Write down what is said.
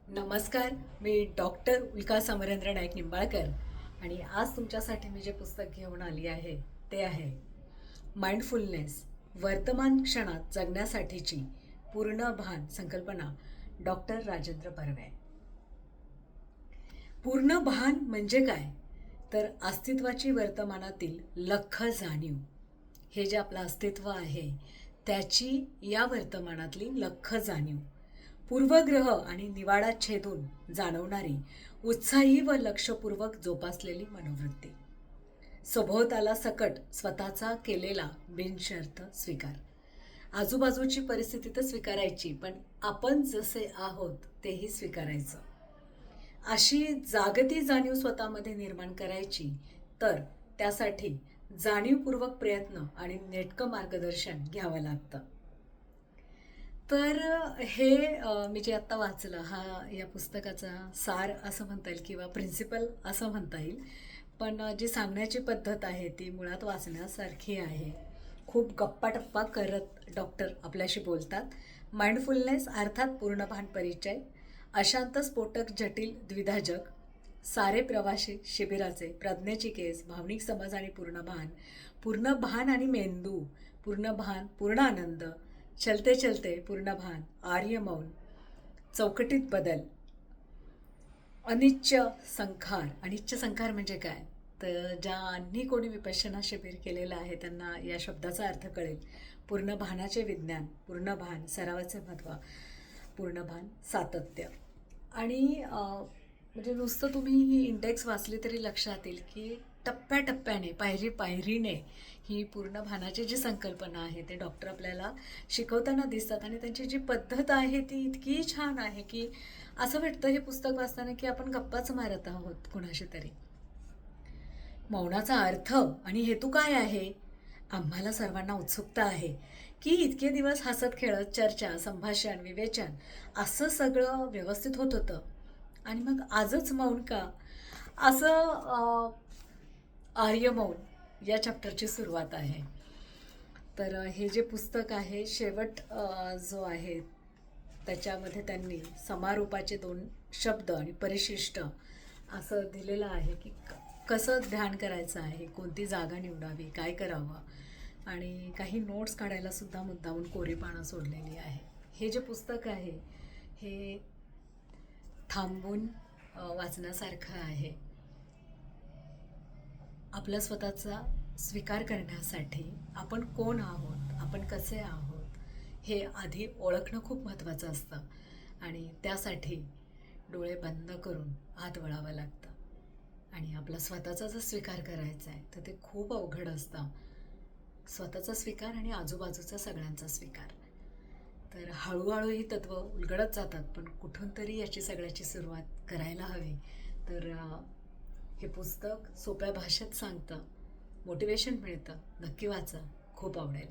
नमस्कार. मी डॉक्टर उल्का समरेंद्र नाईक निंबाळकर आणि आज तुमच्यासाठी मी जे पुस्तक घेऊन आली आहे ते आहे माइंडफुलनेस, वर्तमान क्षणात जगण्यासाठीची पूर्ण भान संकल्पना, डॉक्टर राजेंद्र बर्वे. पूर्ण भान म्हणजे काय? तर अस्तित्वाची वर्तमानातील लख्ख जाणीव. हे जे आपलं अस्तित्व आहे त्याची या वर्तमानातली लख्ख जाणीव, पूर्वग्रह आणि निवाडा छेदून जाणवणारी उत्साही व लक्षपूर्वक जोपासलेली मनोवृत्ती, सभोवताला सकट स्वतःचा केलेला बिनशर्त स्वीकार. आजूबाजूची परिस्थिती तर स्वीकारायची, पण आपण जसे आहोत तेही स्वीकारायचं. अशी जागती जाणीव स्वतःमध्ये निर्माण करायची, तर त्यासाठी जाणीवपूर्वक प्रयत्न आणि नेटकं मार्गदर्शन घ्यावं लागतं. तर मी जे आत्ता वाचलं या पुस्तकाचा सार असं म्हणता येईल किंवा प्रिन्सिपल असं म्हणता येईल. पण जी सांगण्याची पद्धत आहे ती मुळात वाचण्यासारखी आहे. खूप गप्पा-टप्पा करत डॉक्टर आपल्याशी बोलतात. माइंडफुलनेस अर्थात पूर्णभान परिचय, अशांत स्फोटक जटिल द्विधा जग, सारे प्रवासी शिबिराचे, प्रज्ञेची केस, भावनिक समज आणि पूर्ण भान आणि मेंदू, पूर्ण भान, पूर्ण आनंद, चलते चलते पूर्ण भान, आर्य मौन, चौकटीत बदल, अनिच्च संखार. अनिच्च संखार म्हणजे काय? तर ज्यांनी कोणी विपश्यना शिबिर केलेलं आहे त्यांना या शब्दाचा अर्थ कळेल. पूर्ण भानाचे विज्ञान, पूर्ण भान, सरावाचे महत्त्व, पूर्ण भान, सातत्य. आणि म्हणजे नुसतं तुम्ही ही इंडेक्स वाचली तरी लक्षात येईल की टप्प्याटप्प्याने, पायरी पायरीने ही पूर्ण भानाची जी संकल्पना आहे ते डॉक्टर आपल्याला शिकवताना दिसतात. आणि त्यांची जी पद्धत आहे ती इतकी छान आहे की असं वाटतं हे पुस्तक वाचताना की आपण गप्पाच मारत आहोत कुणाशी तरी. मौनाचा अर्थ आणि हेतू काय आहे? आम्हाला सर्वांना उत्सुकता आहे की इतके दिवस हसत खेळत चर्चा, संभाषण, विवेचन असं सगळं व्यवस्थित होत होतं आणि मग आजच मौन का? असं आर्य मौन या चॅप्टरची सुरुवात आहे. तर हे जे पुस्तक आहे शेवट जो आहे त्याच्यामध्ये त्यांनी समारोपाचे 2 शब्द आणि परिशिष्ट असं दिलेलं आहे की कसं ध्यान करायचं आहे, कोणती जागा निवडावी, काय करावं, आणि काही नोट्स काढायला सुद्धा मुद्दामून कोरी पानं सोडलेली आहे. हे जे पुस्तक आहे हे थांबून वाचण्यासारखं आहे. आपला स्वतःचा स्वीकार करण्यासाठी आपण कोण आहोत, आपण कसे आहोत हे आधी ओळखणं खूप महत्त्वाचं असतं. आणि त्यासाठी डोळे बंद करून आत वळावं लागतं. आणि आपला स्वतःचा जर स्वीकार करायचा आहे तर ते खूप अवघड असतं. स्वतःचा स्वीकार आणि आजूबाजूचा सगळ्यांचा स्वीकार. तर हळूहळू ही तत्त्व उलगडत जातात, पण कुठून तरी याची सगळ्याची सुरुवात करायला हवी. तर हे पुस्तक सोप्या भाषेत सांगतं, मोटिवेशन मिळतं. नक्की वाचा, खूप आवडेल.